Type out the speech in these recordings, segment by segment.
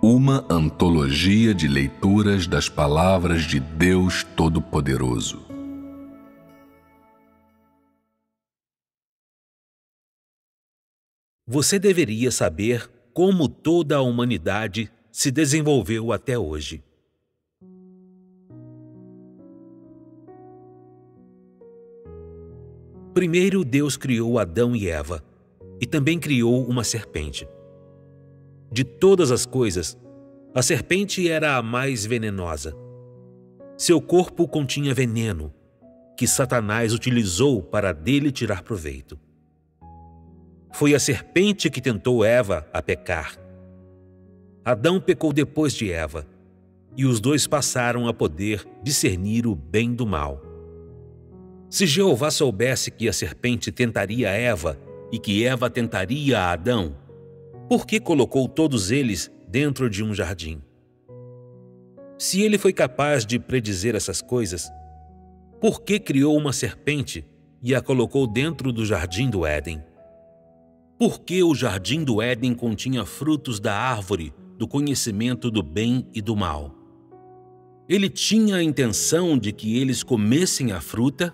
Uma antologia de leituras das palavras de Deus Todo-Poderoso. Você deveria saber como toda a humanidade se desenvolveu até hoje. Primeiro, Deus criou Adão e Eva, e também criou uma serpente. De todas as coisas, a serpente era a mais venenosa. Seu corpo continha veneno, que Satanás utilizou para dele tirar proveito. Foi a serpente que tentou Eva a pecar. Adão pecou depois de Eva, e os dois passaram a poder discernir o bem do mal. Se Jeová soubesse que a serpente tentaria Eva e que Eva tentaria Adão, por que colocou todos eles dentro de um jardim? Se ele foi capaz de predizer essas coisas, por que criou uma serpente e a colocou dentro do jardim do Éden? Por que o jardim do Éden continha frutos da árvore do conhecimento do bem e do mal? Ele tinha a intenção de que eles comessem a fruta?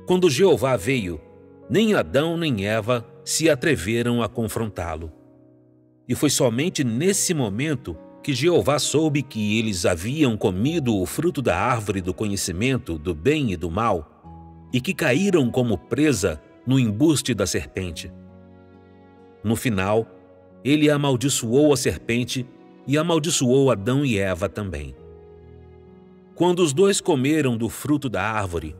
Quando Jeová veio, nem Adão nem Eva se atreveram a confrontá-lo. E foi somente nesse momento que Jeová soube que eles haviam comido o fruto da árvore do conhecimento do bem e do mal, e que caíram como presa no embuste da serpente. No final, ele amaldiçoou a serpente e amaldiçoou Adão e Eva também. Quando os dois comeram do fruto da árvore,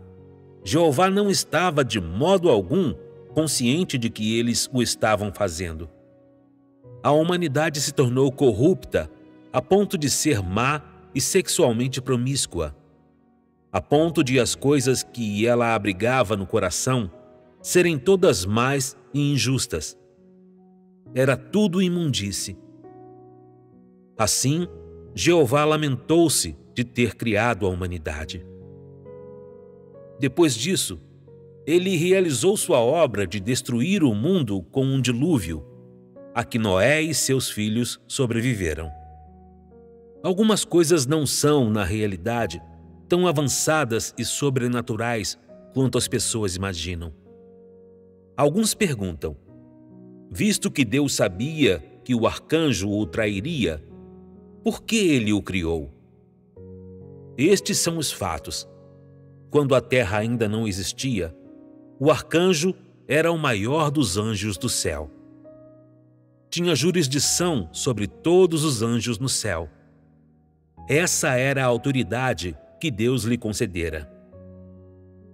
Jeová não estava de modo algum consciente de que eles o estavam fazendo. A humanidade se tornou corrupta a ponto de ser má e sexualmente promíscua, a ponto de as coisas que ela abrigava no coração serem todas más e injustas. Era tudo imundície. Assim, Jeová lamentou-se de ter criado a humanidade. Depois disso, ele realizou sua obra de destruir o mundo com um dilúvio, a que Noé e seus filhos sobreviveram. Algumas coisas não são, na realidade, tão avançadas e sobrenaturais quanto as pessoas imaginam. Alguns perguntam: visto que Deus sabia que o arcanjo o trairia, por que ele o criou? Estes são os fatos. Quando a terra ainda não existia, o arcanjo era o maior dos anjos do céu. Tinha jurisdição sobre todos os anjos no céu. Essa era a autoridade que Deus lhe concedera.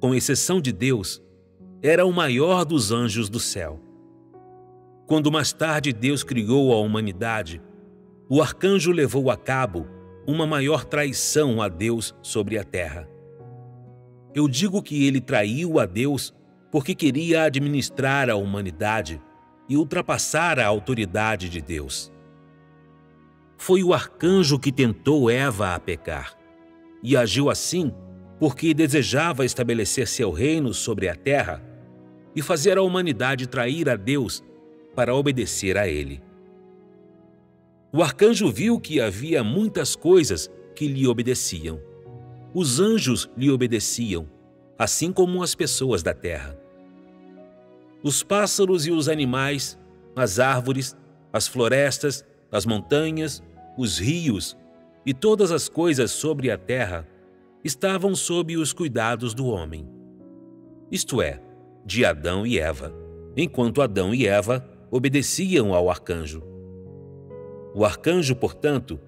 Com exceção de Deus, era o maior dos anjos do céu. Quando mais tarde Deus criou a humanidade, o arcanjo levou a cabo uma maior traição a Deus sobre a terra. Eu digo que ele traiu a Deus porque queria administrar a humanidade e ultrapassar a autoridade de Deus. Foi o arcanjo que tentou Eva a pecar, e agiu assim porque desejava estabelecer seu reino sobre a terra e fazer a humanidade trair a Deus para obedecer a ele. O arcanjo viu que havia muitas coisas que lhe obedeciam. Os anjos lhe obedeciam, assim como as pessoas da terra. Os pássaros e os animais, as árvores, as florestas, as montanhas, os rios e todas as coisas sobre a terra estavam sob os cuidados do homem, isto é, de Adão e Eva, enquanto Adão e Eva obedeciam ao arcanjo. O arcanjo, portanto,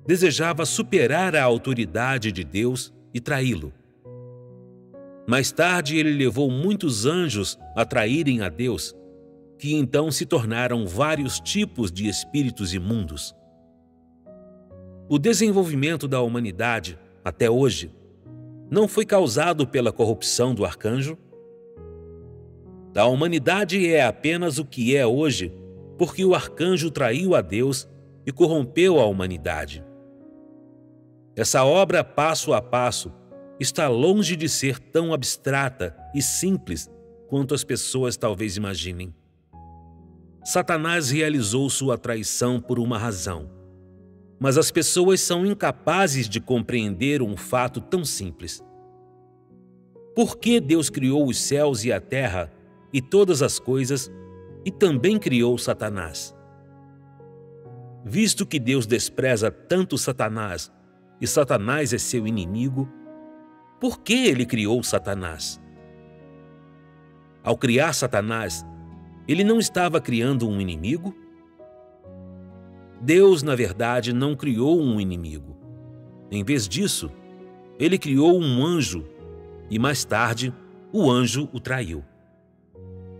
desejava superar a autoridade de Deus e traí-lo. Mais tarde, ele levou muitos anjos a traírem a Deus, que então se tornaram vários tipos de espíritos imundos. O desenvolvimento da humanidade, até hoje, não foi causado pela corrupção do arcanjo? A humanidade é apenas o que é hoje porque o arcanjo traiu a Deus e corrompeu a humanidade. Essa obra, passo a passo, está longe de ser tão abstrata e simples quanto as pessoas talvez imaginem. Satanás realizou sua traição por uma razão. Mas as pessoas são incapazes de compreender um fato tão simples. Por que Deus criou os céus e a terra e todas as coisas e também criou Satanás? Visto que Deus despreza tanto Satanás e Satanás é seu inimigo, por que ele criou Satanás? Ao criar Satanás, ele não estava criando um inimigo? Deus, na verdade, não criou um inimigo. Em vez disso, ele criou um anjo e, mais tarde, o anjo o traiu.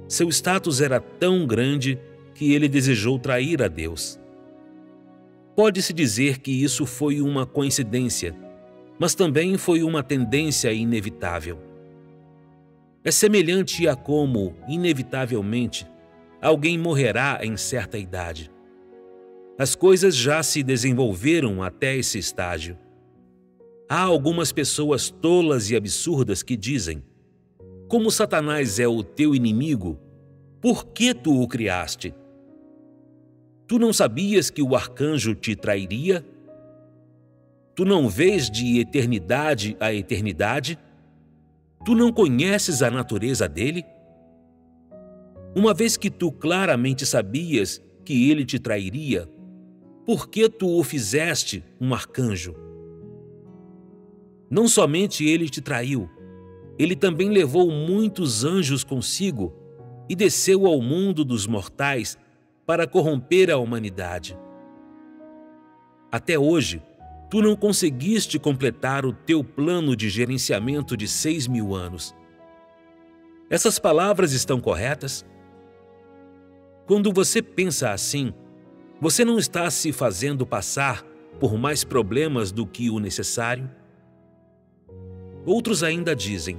Seu status era tão grande que ele desejou trair a Deus. Pode-se dizer que isso foi uma coincidência, mas também foi uma tendência inevitável. É semelhante a como, inevitavelmente, alguém morrerá em certa idade. As coisas já se desenvolveram até esse estágio. Há algumas pessoas tolas e absurdas que dizem: como Satanás é o teu inimigo, por que tu o criaste? Tu não sabias que o arcanjo te trairia? Tu não vês de eternidade a eternidade? Tu não conheces a natureza dele? Uma vez que tu claramente sabias que ele te trairia, por que tu o fizeste um arcanjo? Não somente ele te traiu, ele também levou muitos anjos consigo e desceu ao mundo dos mortais para corromper a humanidade. Até hoje, tu não conseguiste completar o teu plano de gerenciamento de 6.000 anos. Essas palavras estão corretas? Quando você pensa assim, você não está se fazendo passar por mais problemas do que o necessário? Outros ainda dizem: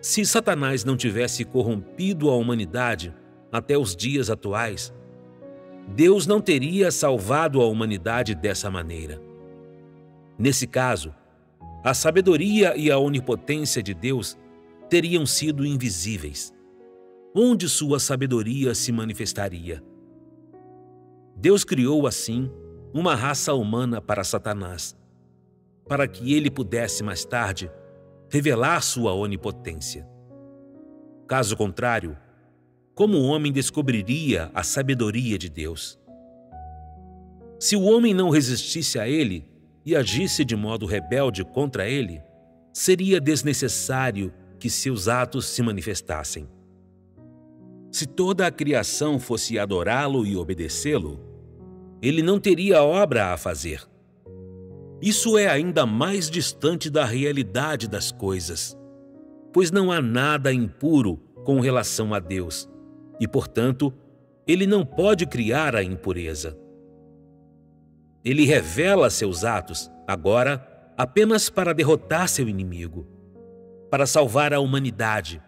se Satanás não tivesse corrompido a humanidade até os dias atuais, Deus não teria salvado a humanidade dessa maneira. Nesse caso, a sabedoria e a onipotência de Deus teriam sido invisíveis. Onde sua sabedoria se manifestaria? Deus criou, assim, uma raça humana para Satanás, para que ele pudesse, mais tarde, revelar sua onipotência. Caso contrário, como o homem descobriria a sabedoria de Deus? Se o homem não resistisse a ele e agisse de modo rebelde contra ele, seria desnecessário que seus atos se manifestassem. Se toda a criação fosse adorá-lo e obedecê-lo, ele não teria obra a fazer. Isso é ainda mais distante da realidade das coisas, pois não há nada impuro com relação a Deus, e, portanto, ele não pode criar a impureza. Ele revela seus atos, agora, apenas para derrotar seu inimigo, para salvar a humanidade,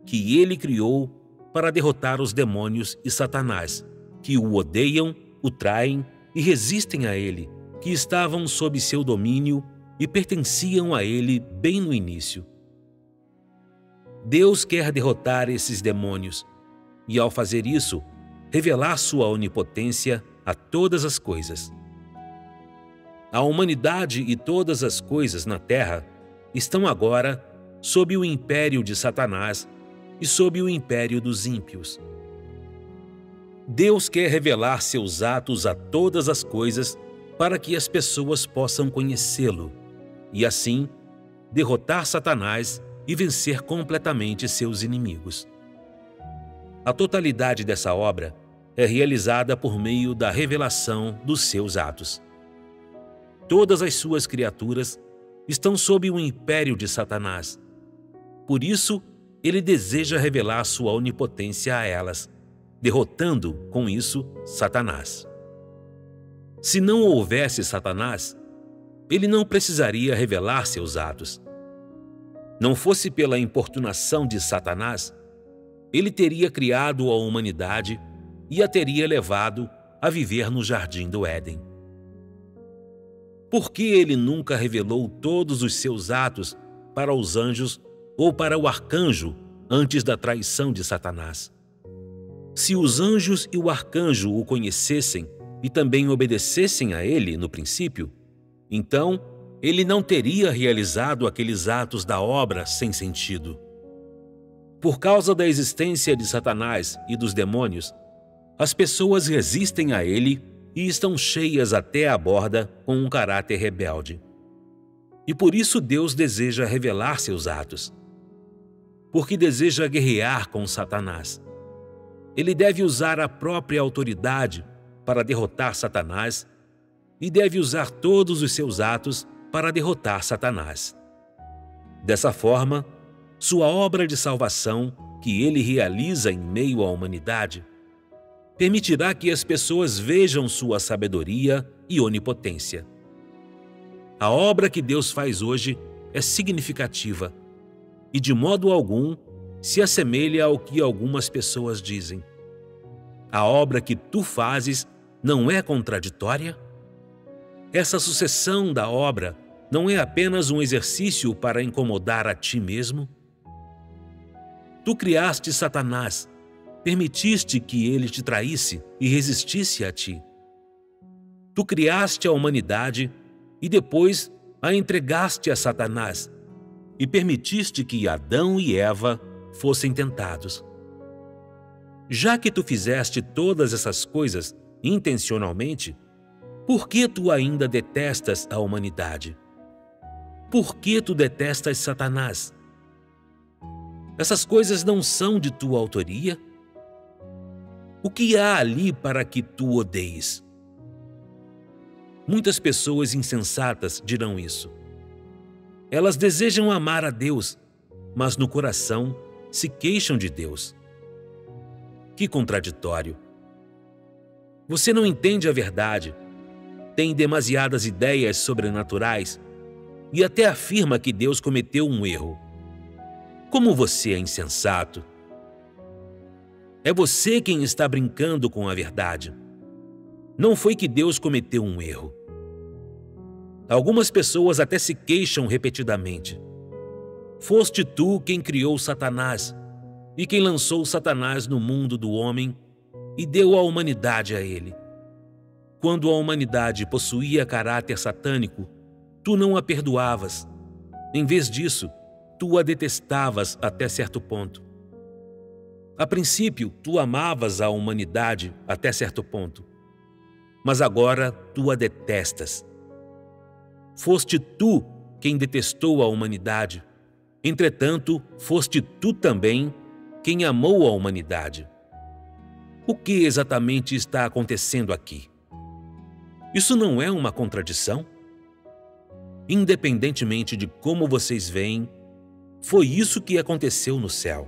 que ele criou para derrotar os demônios e Satanás, que o odeiam, o traem e resistem a ele, que estavam sob seu domínio e pertenciam a ele bem no início. Deus quer derrotar esses demônios e, ao fazer isso, revelar sua onipotência a todas as coisas. A humanidade e todas as coisas na Terra estão agora sob o império de Satanás e sob o império dos ímpios. Deus quer revelar seus atos a todas as coisas para que as pessoas possam conhecê-lo e, assim, derrotar Satanás e vencer completamente seus inimigos. A totalidade dessa obra é realizada por meio da revelação dos seus atos. Todas as suas criaturas estão sob o império de Satanás. Por isso, ele deseja revelar sua onipotência a elas, derrotando, com isso, Satanás. Se não houvesse Satanás, ele não precisaria revelar seus atos. Não fosse pela importunação de Satanás, ele teria criado a humanidade e a teria levado a viver no jardim do Éden. Por que ele nunca revelou todos os seus atos para os anjos ou para o arcanjo antes da traição de Satanás? Se os anjos e o arcanjo o conhecessem, e também obedecessem a ele no princípio, então ele não teria realizado aqueles atos da obra sem sentido. Por causa da existência de Satanás e dos demônios, as pessoas resistem a ele e estão cheias até a borda com um caráter rebelde. E por isso Deus deseja revelar seus atos. Porque deseja guerrear com Satanás. Ele deve usar a própria autoridade para derrotar Satanás e deve usar todos os seus atos para derrotar Satanás. Dessa forma, sua obra de salvação, que ele realiza em meio à humanidade, permitirá que as pessoas vejam sua sabedoria e onipotência. A obra que Deus faz hoje é significativa e, de modo algum, se assemelha ao que algumas pessoas dizem. A obra que tu fazes não é contraditória? Essa sucessão da obra não é apenas um exercício para incomodar a ti mesmo? Tu criaste Satanás, permitiste que ele te traísse e resistisse a ti. Tu criaste a humanidade e depois a entregaste a Satanás e permitiste que Adão e Eva fossem tentados. Já que tu fizeste todas essas coisas intencionalmente, por que tu ainda detestas a humanidade? Por que tu detestas Satanás? Essas coisas não são de tua autoria? O que há ali para que tu odeies? Muitas pessoas insensatas dirão isso. Elas desejam amar a Deus, mas no coração se queixam de Deus. Que contraditório! Você não entende a verdade, tem demasiadas ideias sobrenaturais e até afirma que Deus cometeu um erro. Como você é insensato! É você quem está brincando com a verdade. Não foi que Deus cometeu um erro. Algumas pessoas até se queixam repetidamente. Foste tu quem criou Satanás e quem lançou Satanás no mundo do homem e deu a humanidade a ele. Quando a humanidade possuía caráter satânico, tu não a perdoavas. Em vez disso, tu a detestavas até certo ponto. A princípio, tu amavas a humanidade até certo ponto, mas agora tu a detestas. Foste tu quem detestou a humanidade, entretanto, foste tu também quem amou a humanidade. O que exatamente está acontecendo aqui? Isso não é uma contradição? Independentemente de como vocês veem, foi isso que aconteceu no céu.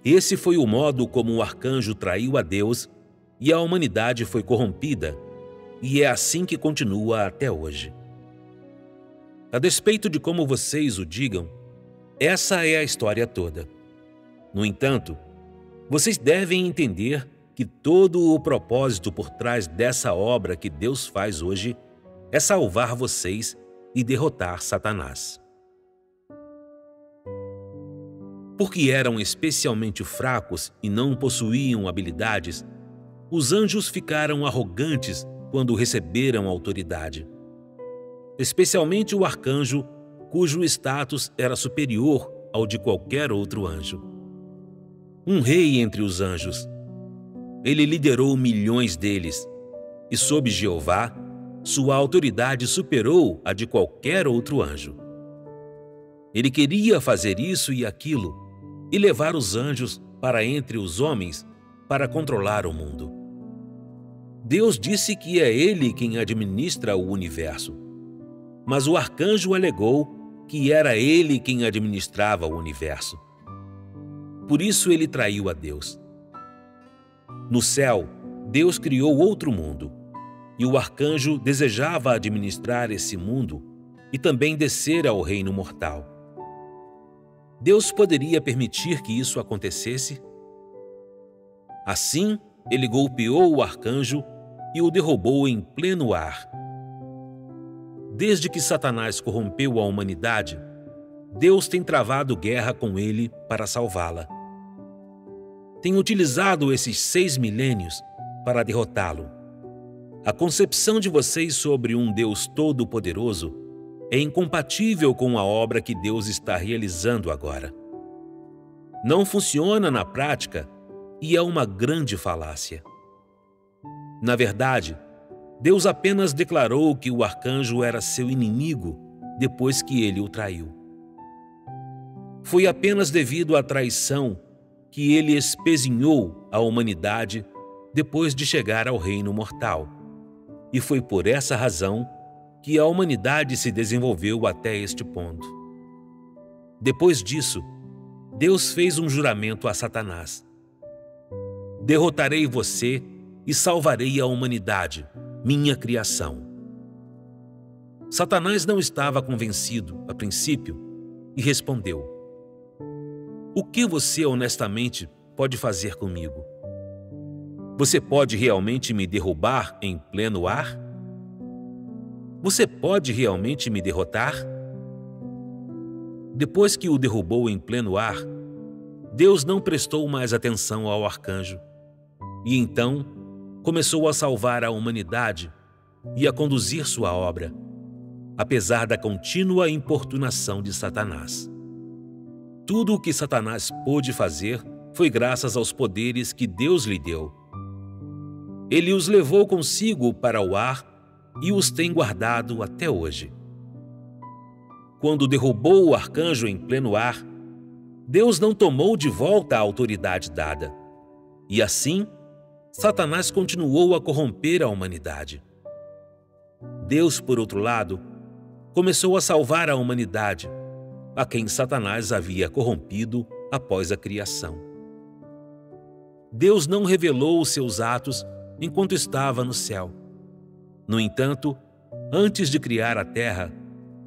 Esse foi o modo como o arcanjo traiu a Deus e a humanidade foi corrompida, e é assim que continua até hoje. A despeito de como vocês o digam, essa é a história toda. No entanto, vocês devem entender que todo o propósito por trás dessa obra que Deus faz hoje é salvar vocês e derrotar Satanás. Porque eram especialmente fracos e não possuíam habilidades, os anjos ficaram arrogantes quando receberam autoridade. Especialmente o arcanjo, cujo status era superior ao de qualquer outro anjo. Um rei entre os anjos. Ele liderou milhões deles, e sob Jeová, sua autoridade superou a de qualquer outro anjo. Ele queria fazer isso e aquilo, e levar os anjos para entre os homens para controlar o mundo. Deus disse que é Ele quem administra o universo, mas o arcanjo alegou que era ele quem administrava o universo. Por isso ele traiu a Deus. No céu, Deus criou outro mundo, e o arcanjo desejava administrar esse mundo e também descer ao reino mortal. Deus poderia permitir que isso acontecesse? Assim, ele golpeou o arcanjo e o derrubou em pleno ar. Desde que Satanás corrompeu a humanidade, Deus tem travado guerra com ele para salvá-la. Tem utilizado esses 6 milênios para derrotá-lo. A concepção de vocês sobre um Deus todo-poderoso é incompatível com a obra que Deus está realizando agora. Não funciona na prática e é uma grande falácia. Na verdade, Deus apenas declarou que o arcanjo era seu inimigo depois que ele o traiu. Foi apenas devido à traição que ele espezinhou a humanidade depois de chegar ao reino mortal. E foi por essa razão que a humanidade se desenvolveu até este ponto. Depois disso, Deus fez um juramento a Satanás: derrotarei você e salvarei a humanidade, minha criação. Satanás não estava convencido, a princípio, e respondeu: o que você honestamente pode fazer comigo? Você pode realmente me derrubar em pleno ar? Você pode realmente me derrotar? Depois que o derrubou em pleno ar, Deus não prestou mais atenção ao arcanjo e então começou a salvar a humanidade e a conduzir sua obra, apesar da contínua importunação de Satanás. Tudo o que Satanás pôde fazer foi graças aos poderes que Deus lhe deu. Ele os levou consigo para o ar e os tem guardado até hoje. Quando derrubou o arcanjo em pleno ar, Deus não tomou de volta a autoridade dada. E assim, Satanás continuou a corromper a humanidade. Deus, por outro lado, começou a salvar a humanidade, a quem Satanás havia corrompido após a criação. Deus não revelou os seus atos enquanto estava no céu. No entanto, antes de criar a terra,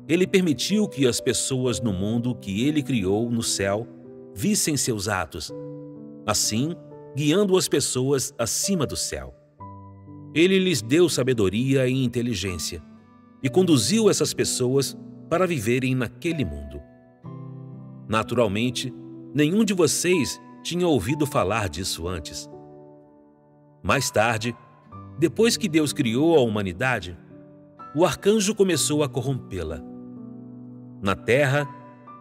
ele permitiu que as pessoas no mundo que ele criou no céu vissem seus atos, assim guiando as pessoas acima do céu. Ele lhes deu sabedoria e inteligência e conduziu essas pessoas para viverem naquele mundo. Naturalmente, nenhum de vocês tinha ouvido falar disso antes. Mais tarde, depois que Deus criou a humanidade, o arcanjo começou a corrompê-la. Na terra,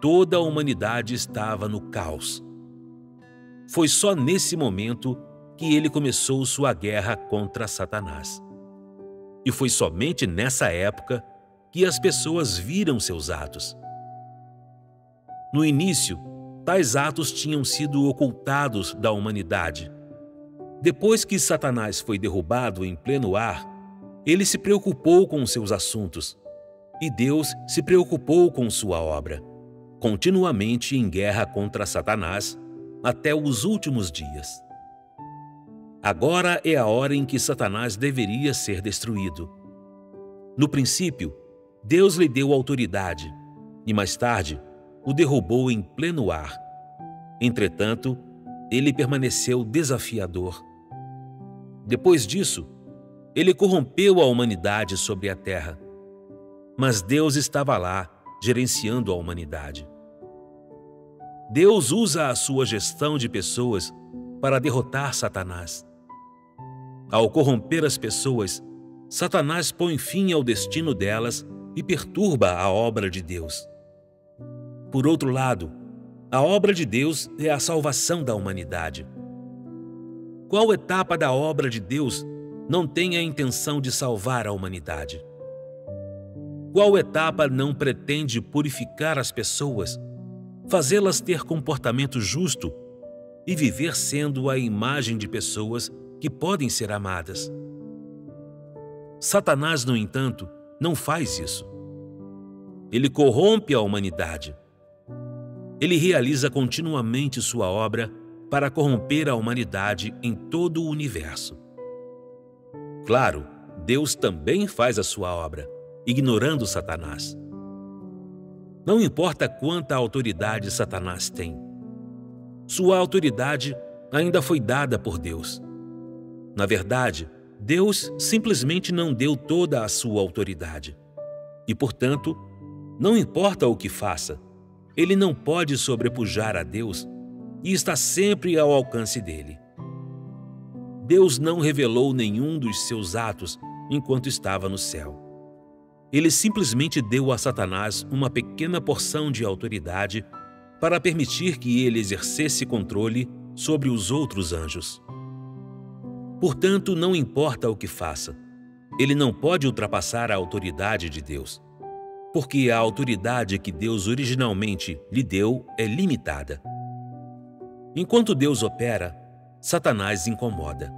toda a humanidade estava no caos. Foi só nesse momento que ele começou sua guerra contra Satanás. E foi somente nessa época que as pessoas viram seus atos. No início, tais atos tinham sido ocultados da humanidade. Depois que Satanás foi derrubado em pleno ar, ele se preocupou com seus assuntos, e Deus se preocupou com sua obra, continuamente em guerra contra Satanás até os últimos dias. Agora é a hora em que Satanás deveria ser destruído. No princípio, Deus lhe deu autoridade, e mais tarde o derrubou em pleno ar. Entretanto, ele permaneceu desafiador. Depois disso, ele corrompeu a humanidade sobre a terra. Mas Deus estava lá, gerenciando a humanidade. Deus usa a sua gestão de pessoas para derrotar Satanás. Ao corromper as pessoas, Satanás põe fim ao destino delas e perturba a obra de Deus. Por outro lado, a obra de Deus é a salvação da humanidade. Qual etapa da obra de Deus não tem a intenção de salvar a humanidade? Qual etapa não pretende purificar as pessoas, fazê-las ter comportamento justo e viver sendo a imagem de pessoas que podem ser amadas? Satanás, no entanto, não faz isso. Ele corrompe a humanidade. Ele realiza continuamente sua obra para corromper a humanidade em todo o universo. Claro, Deus também faz a sua obra, ignorando Satanás. Não importa quanta autoridade Satanás tem. Sua autoridade ainda foi dada por Deus. Na verdade, Deus simplesmente não deu toda a sua autoridade. E, portanto, não importa o que faça, ele não pode sobrepujar a Deus e está sempre ao alcance dele. Deus não revelou nenhum dos seus atos enquanto estava no céu. Ele simplesmente deu a Satanás uma pequena porção de autoridade para permitir que ele exercesse controle sobre os outros anjos. Portanto, não importa o que faça, ele não pode ultrapassar a autoridade de Deus, porque a autoridade que Deus originalmente lhe deu é limitada. Enquanto Deus opera, Satanás incomoda.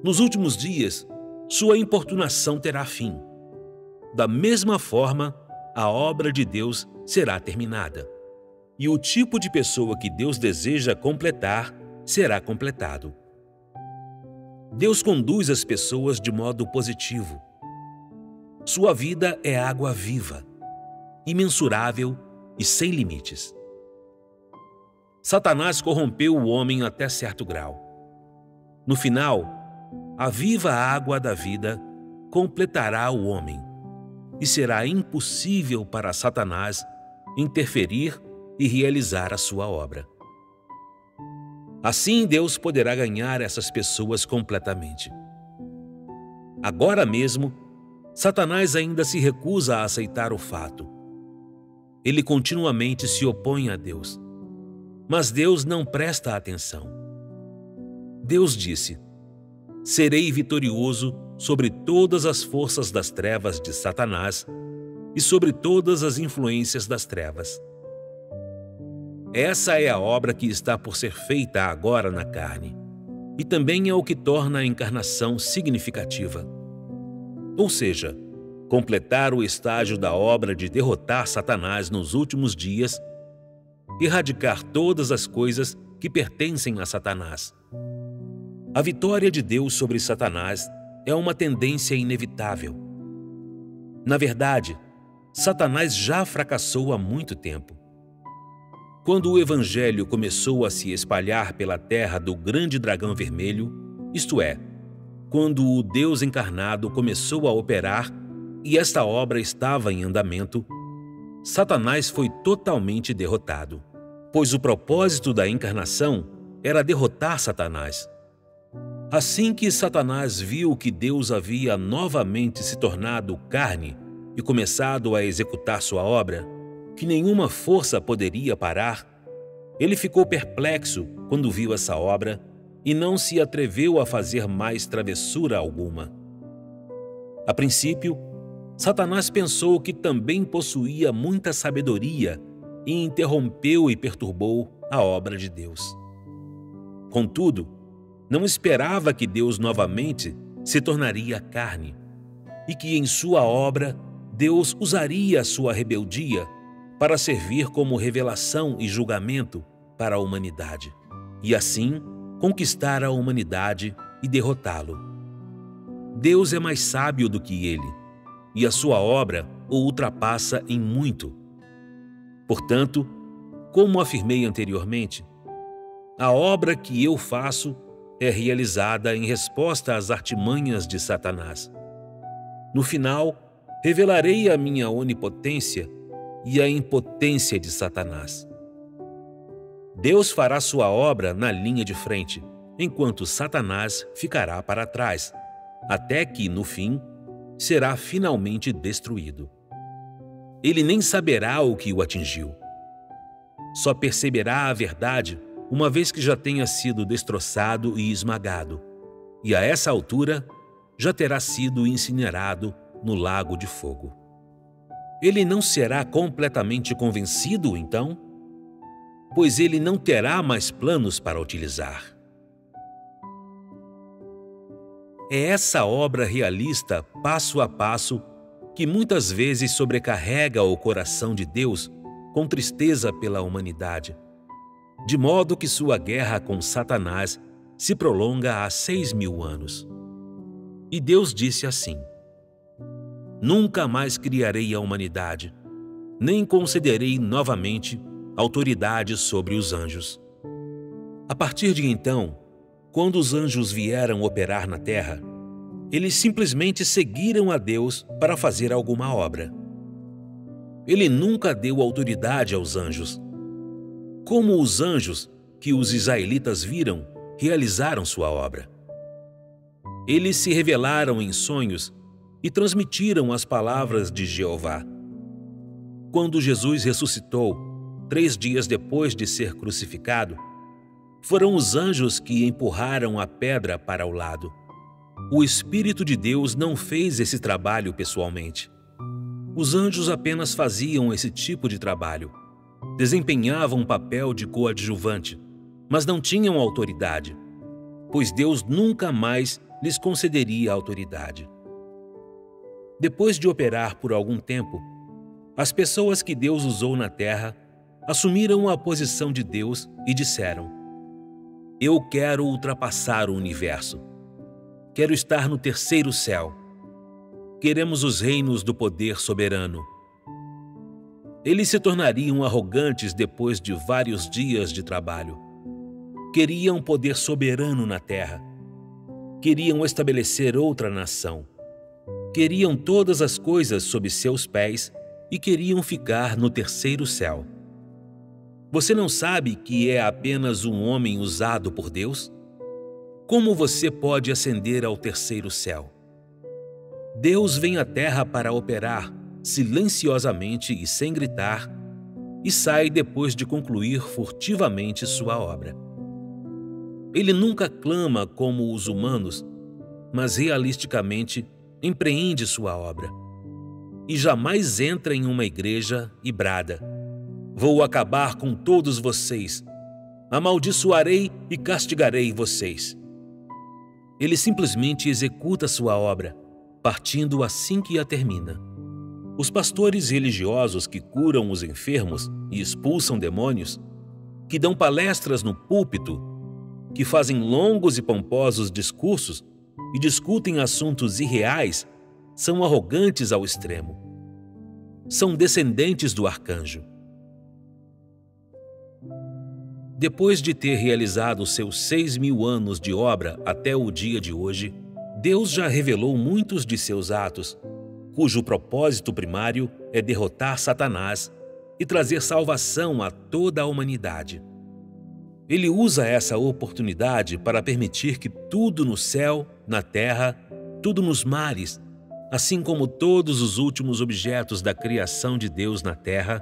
Nos últimos dias, sua importunação terá fim. Da mesma forma, a obra de Deus será terminada, e o tipo de pessoa que Deus deseja completar será completado. Deus conduz as pessoas de modo positivo. Sua vida é água viva, imensurável e sem limites. Satanás corrompeu o homem até certo grau. No final, a viva água da vida completará o homem, e será impossível para Satanás interferir e realizar a sua obra. Assim, Deus poderá ganhar essas pessoas completamente. Agora mesmo, Satanás ainda se recusa a aceitar o fato. Ele continuamente se opõe a Deus, mas Deus não presta atenção. Deus disse: serei vitorioso sobre todas as forças das trevas de Satanás e sobre todas as influências das trevas. Essa é a obra que está por ser feita agora na carne, e também é o que torna a encarnação significativa. Ou seja, completar o estágio da obra de derrotar Satanás nos últimos dias, erradicar todas as coisas que pertencem a Satanás. A vitória de Deus sobre Satanás é uma tendência inevitável. Na verdade, Satanás já fracassou há muito tempo. Quando o Evangelho começou a se espalhar pela terra do grande dragão vermelho, isto é, quando o Deus encarnado começou a operar e esta obra estava em andamento, Satanás foi totalmente derrotado, pois o propósito da encarnação era derrotar Satanás. Assim que Satanás viu que Deus havia novamente se tornado carne e começado a executar sua obra, que nenhuma força poderia parar, ele ficou perplexo quando viu essa obra e não se atreveu a fazer mais travessura alguma. A princípio, Satanás pensou que também possuía muita sabedoria e interrompeu e perturbou a obra de Deus. Contudo, não esperava que Deus novamente se tornaria carne e que em sua obra Deus usaria sua rebeldia para servir como revelação e julgamento para a humanidade, e assim conquistar a humanidade e derrotá-lo. Deus é mais sábio do que ele, e a sua obra o ultrapassa em muito. Portanto, como afirmei anteriormente, a obra que eu faço é realizada em resposta às artimanhas de Satanás. No final, revelarei a minha onipotência e a impotência de Satanás. Deus fará sua obra na linha de frente, enquanto Satanás ficará para trás, até que, no fim, será finalmente destruído. Ele nem saberá o que o atingiu. Só perceberá a verdade uma vez que já tenha sido destroçado e esmagado, e a essa altura já terá sido incinerado no lago de fogo. Ele não será completamente convencido, então? Pois ele não terá mais planos para utilizar. É essa obra realista, passo a passo, que muitas vezes sobrecarrega o coração de Deus com tristeza pela humanidade, de modo que sua guerra com Satanás se prolonga há 6.000 anos. E Deus disse assim: nunca mais criarei a humanidade, nem concederei novamente autoridade sobre os anjos. A partir de então, quando os anjos vieram operar na terra, eles simplesmente seguiram a Deus para fazer alguma obra. Ele nunca deu autoridade aos anjos. Como os anjos que os israelitas viram realizaram sua obra? Eles se revelaram em sonhos e transmitiram as palavras de Jeová. Quando Jesus ressuscitou, 3 dias depois de ser crucificado, foram os anjos que empurraram a pedra para o lado. O Espírito de Deus não fez esse trabalho pessoalmente. Os anjos apenas faziam esse tipo de trabalho. Desempenhavam um papel de coadjuvante, mas não tinham autoridade, pois Deus nunca mais lhes concederia autoridade. Depois de operar por algum tempo, as pessoas que Deus usou na terra assumiram a posição de Deus e disseram: Eu quero ultrapassar o universo. Quero estar no terceiro céu. Queremos os reinos do poder soberano. Eles se tornariam arrogantes depois de vários dias de trabalho. Queriam poder soberano na terra. Queriam estabelecer outra nação. Queriam todas as coisas sob seus pés e queriam ficar no terceiro céu. Você não sabe que é apenas um homem usado por Deus? Como você pode ascender ao terceiro céu? Deus vem à terra para operar silenciosamente e sem gritar, e sai depois de concluir furtivamente sua obra. Ele nunca clama como os humanos, mas realisticamente empreende sua obra. E jamais entra em uma igreja e brada: Vou acabar com todos vocês, amaldiçoarei e castigarei vocês. Ele simplesmente executa sua obra, partindo assim que a termina. Os pastores religiosos que curam os enfermos e expulsam demônios, que dão palestras no púlpito, que fazem longos e pomposos discursos e discutem assuntos irreais, são arrogantes ao extremo. São descendentes do arcanjo. Depois de ter realizado seus 6.000 anos de obra até o dia de hoje, Deus já revelou muitos de seus atos, cujo propósito primário é derrotar Satanás e trazer salvação a toda a humanidade. Ele usa essa oportunidade para permitir que tudo no céu, na terra, tudo nos mares, assim como todos os últimos objetos da criação de Deus na terra,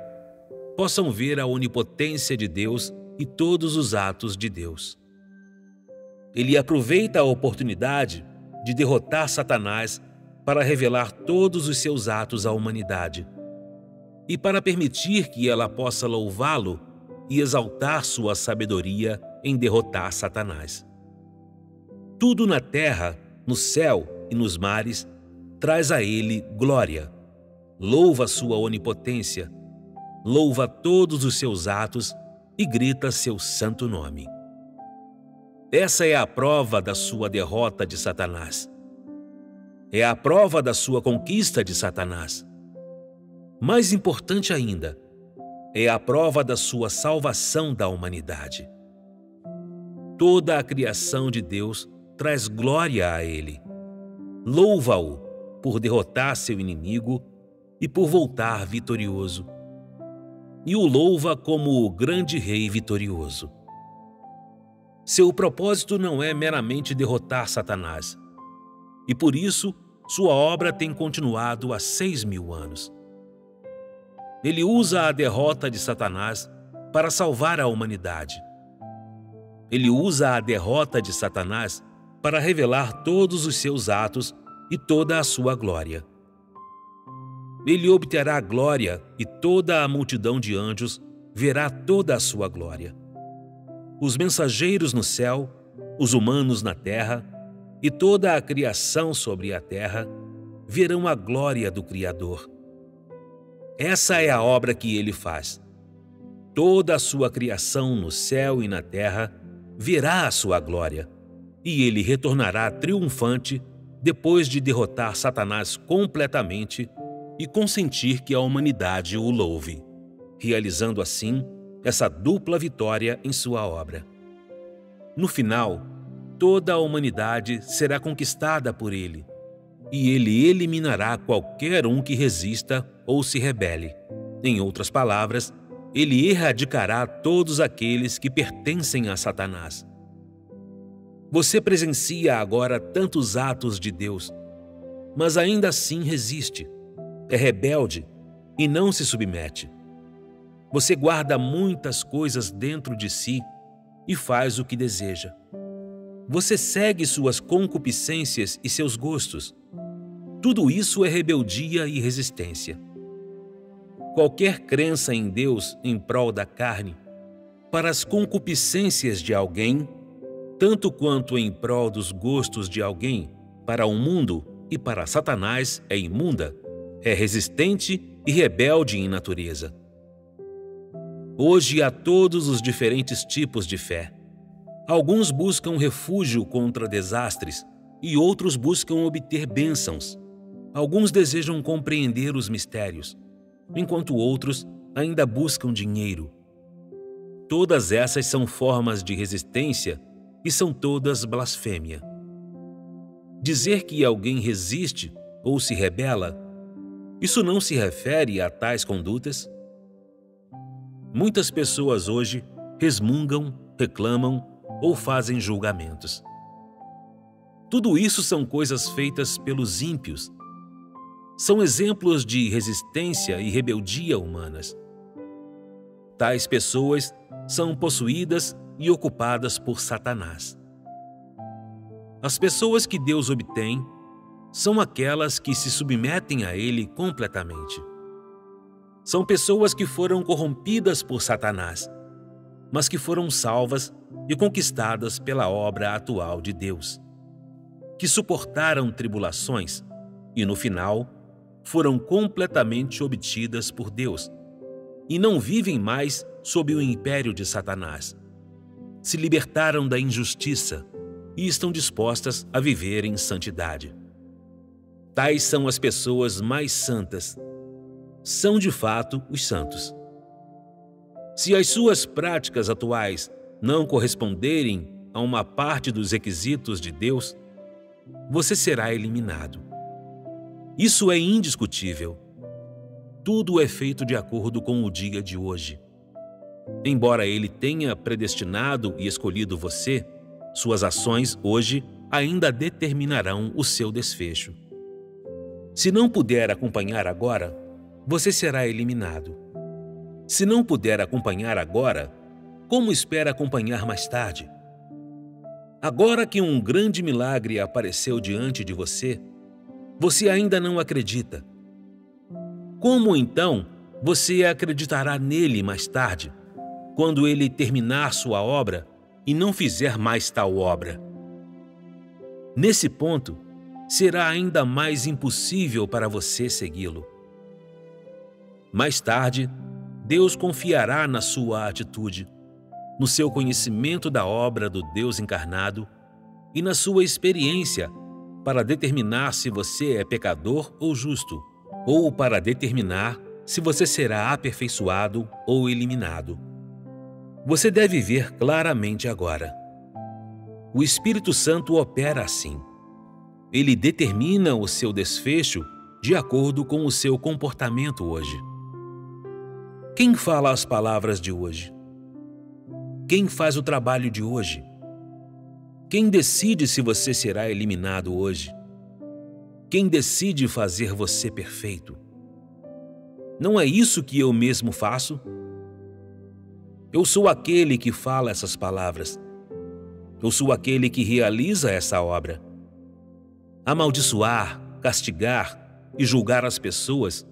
possam ver a onipotência de Deus e todos os atos de Deus. Ele aproveita a oportunidade de derrotar Satanás para revelar todos os seus atos à humanidade e para permitir que ela possa louvá-lo e exaltar sua sabedoria em derrotar Satanás. Tudo na terra, no céu e nos mares traz a ele glória, louva sua onipotência, louva todos os seus atos e grita seu santo nome. Essa é a prova da sua derrota de Satanás. É a prova da sua conquista de Satanás. Mais importante ainda, é a prova da sua salvação da humanidade. Toda a criação de Deus traz glória a Ele. Louva-o por derrotar seu inimigo e por voltar vitorioso. E o louva como o grande rei vitorioso. Seu propósito não é meramente derrotar Satanás, e por isso sua obra tem continuado há 6.000 anos. Ele usa a derrota de Satanás para salvar a humanidade. Ele usa a derrota de Satanás para revelar todos os seus atos e toda a sua glória. Ele obterá glória e toda a multidão de anjos verá toda a sua glória. Os mensageiros no céu, os humanos na terra e toda a criação sobre a terra verão a glória do Criador. Essa é a obra que ele faz. Toda a sua criação no céu e na terra verá a sua glória, e ele retornará triunfante depois de derrotar Satanás completamente e consentir que a humanidade o louve, realizando assim essa dupla vitória em sua obra. No final, toda a humanidade será conquistada por ele, e ele eliminará qualquer um que resista ou se rebele. Em outras palavras, ele erradicará todos aqueles que pertencem a Satanás. Você presencia agora tantos atos de Deus, mas ainda assim resiste, é rebelde e não se submete. Você guarda muitas coisas dentro de si e faz o que deseja. Você segue suas concupiscências e seus gostos. Tudo isso é rebeldia e resistência. Qualquer crença em Deus em prol da carne, para as concupiscências de alguém, tanto quanto em prol dos gostos de alguém, para o mundo e para Satanás é imunda, é resistente e rebelde em natureza. Hoje há todos os diferentes tipos de fé. Alguns buscam refúgio contra desastres e outros buscam obter bênçãos. Alguns desejam compreender os mistérios, enquanto outros ainda buscam dinheiro. Todas essas são formas de resistência e são todas blasfêmia. Dizer que alguém resiste ou se rebela, isso não se refere a tais condutas? Muitas pessoas hoje resmungam, reclamam ou fazem julgamentos. Tudo isso são coisas feitas pelos ímpios. São exemplos de resistência e rebeldia humanas. Tais pessoas são possuídas e ocupadas por Satanás. As pessoas que Deus obtém são aquelas que se submetem a Ele completamente. São pessoas que foram corrompidas por Satanás, mas que foram salvas e conquistadas pela obra atual de Deus, que suportaram tribulações e, no final, foram completamente obtidas por Deus e não vivem mais sob o império de Satanás. Se libertaram da injustiça e estão dispostas a viver em santidade. Tais são as pessoas mais santas. São de fato os santos. Se as suas práticas atuais não corresponderem a uma parte dos requisitos de Deus, você será eliminado. Isso é indiscutível. Tudo é feito de acordo com o dia de hoje. Embora Ele tenha predestinado e escolhido você, suas ações hoje ainda determinarão o seu desfecho. Se não puder acompanhar agora, você será eliminado. Se não puder acompanhar agora, como espera acompanhar mais tarde? Agora que um grande milagre apareceu diante de você, você ainda não acredita. Como então você acreditará nele mais tarde, quando ele terminar sua obra e não fizer mais tal obra? Nesse ponto, será ainda mais impossível para você segui-lo. Mais tarde, Deus confiará na sua atitude, no seu conhecimento da obra do Deus encarnado e na sua experiência para determinar se você é pecador ou justo, ou para determinar se você será aperfeiçoado ou eliminado. Você deve ver claramente agora. O Espírito Santo opera assim. Ele determina o seu desfecho de acordo com o seu comportamento hoje. Quem fala as palavras de hoje? Quem faz o trabalho de hoje? Quem decide se você será eliminado hoje? Quem decide fazer você perfeito? Não é isso que eu mesmo faço? Eu sou aquele que fala essas palavras. Eu sou aquele que realiza essa obra. Amaldiçoar, castigar e julgar as pessoas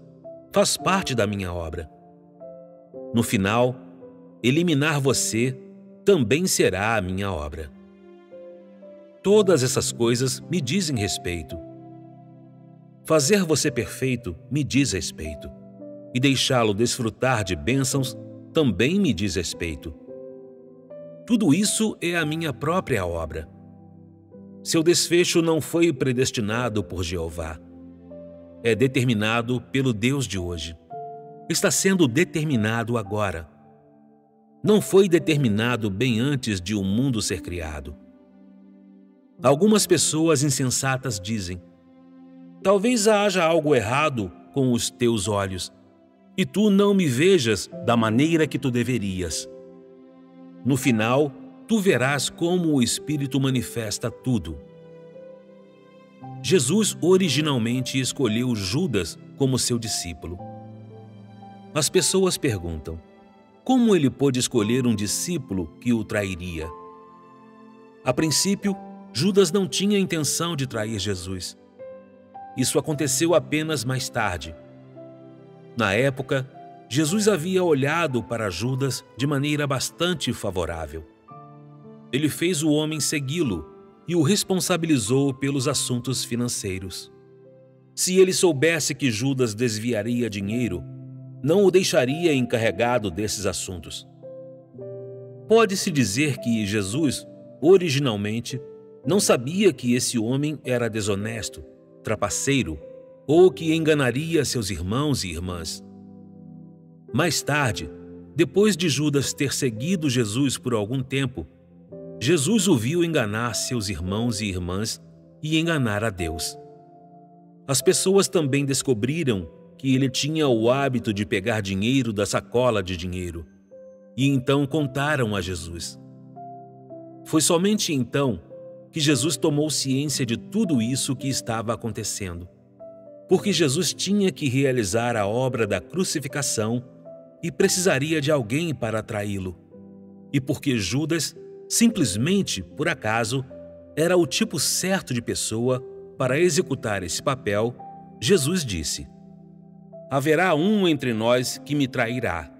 faz parte da minha obra. No final, eliminar você também será a minha obra. Todas essas coisas me dizem respeito. Fazer você perfeito me diz respeito, e deixá-lo desfrutar de bênçãos também me diz respeito. Tudo isso é a minha própria obra. Seu desfecho não foi predestinado por Jeová. É determinado pelo Deus de hoje. Está sendo determinado agora. Não foi determinado bem antes de o mundo ser criado. Algumas pessoas insensatas dizem: talvez haja algo errado com os teus olhos, e tu não me vejas da maneira que tu deverias. No final, tu verás como o Espírito manifesta tudo. Jesus originalmente escolheu Judas como seu discípulo. As pessoas perguntam: como ele pôde escolher um discípulo que o trairia? A princípio, Judas não tinha intenção de trair Jesus. Isso aconteceu apenas mais tarde. Na época, Jesus havia olhado para Judas de maneira bastante favorável. Ele fez o homem segui-lo e o responsabilizou pelos assuntos financeiros. Se ele soubesse que Judas desviaria dinheiro, não o deixaria encarregado desses assuntos. Pode-se dizer que Jesus, originalmente, não sabia que esse homem era desonesto, trapaceiro ou que enganaria seus irmãos e irmãs. Mais tarde, depois de Judas ter seguido Jesus por algum tempo, Jesus o viu enganar seus irmãos e irmãs e enganar a Deus. As pessoas também descobriram que ele tinha o hábito de pegar dinheiro da sacola de dinheiro, e então contaram a Jesus. Foi somente então que Jesus tomou ciência de tudo isso que estava acontecendo, porque Jesus tinha que realizar a obra da crucificação e precisaria de alguém para traí-lo, e porque Judas, simplesmente por acaso, era o tipo certo de pessoa para executar esse papel, Jesus disse: haverá um entre nós que me trairá.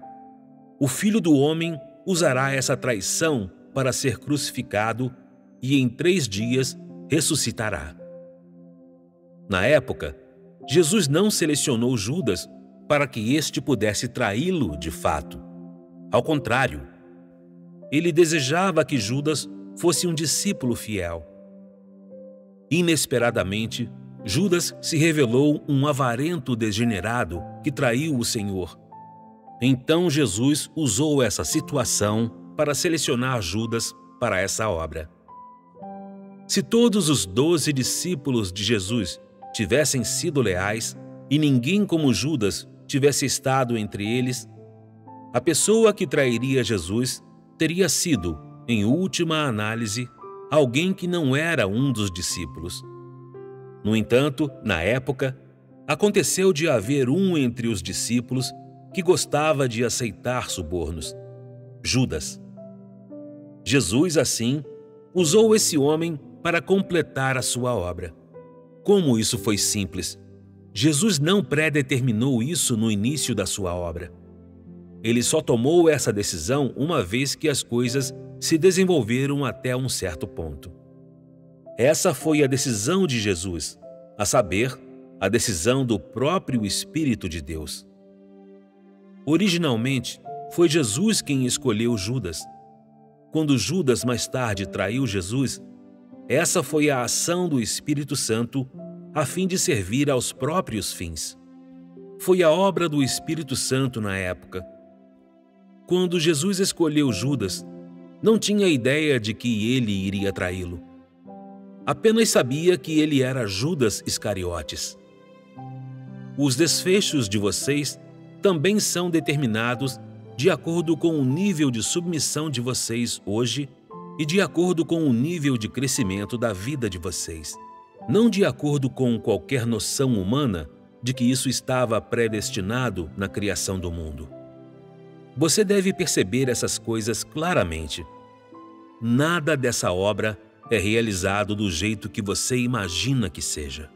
O Filho do Homem usará essa traição para ser crucificado e em 3 dias ressuscitará. Na época, Jesus não selecionou Judas para que este pudesse traí-lo de fato. Ao contrário, ele desejava que Judas fosse um discípulo fiel. Inesperadamente, Judas se revelou um avarento degenerado que traiu o Senhor. Então Jesus usou essa situação para selecionar Judas para essa obra. Se todos os 12 discípulos de Jesus tivessem sido leais e ninguém como Judas tivesse estado entre eles, a pessoa que trairia Jesus teria sido, em última análise, alguém que não era um dos discípulos. No entanto, na época, aconteceu de haver um entre os discípulos que gostava de aceitar subornos: Judas. Jesus, assim, usou esse homem para completar a sua obra. Como isso foi simples! Jesus não predeterminou isso no início da sua obra. Ele só tomou essa decisão uma vez que as coisas se desenvolveram até um certo ponto. Essa foi a decisão de Jesus, a saber, a decisão do próprio Espírito de Deus. Originalmente, foi Jesus quem escolheu Judas. Quando Judas mais tarde traiu Jesus, essa foi a ação do Espírito Santo a fim de servir aos próprios fins. Foi a obra do Espírito Santo na época. Quando Jesus escolheu Judas, não tinha ideia de que ele iria traí-lo. Apenas sabia que ele era Judas Iscariotes. Os desfechos de vocês também são determinados de acordo com o nível de submissão de vocês hoje e de acordo com o nível de crescimento da vida de vocês, não de acordo com qualquer noção humana de que isso estava predestinado na criação do mundo. Você deve perceber essas coisas claramente. Nada dessa obra é realizado do jeito que você imagina que seja.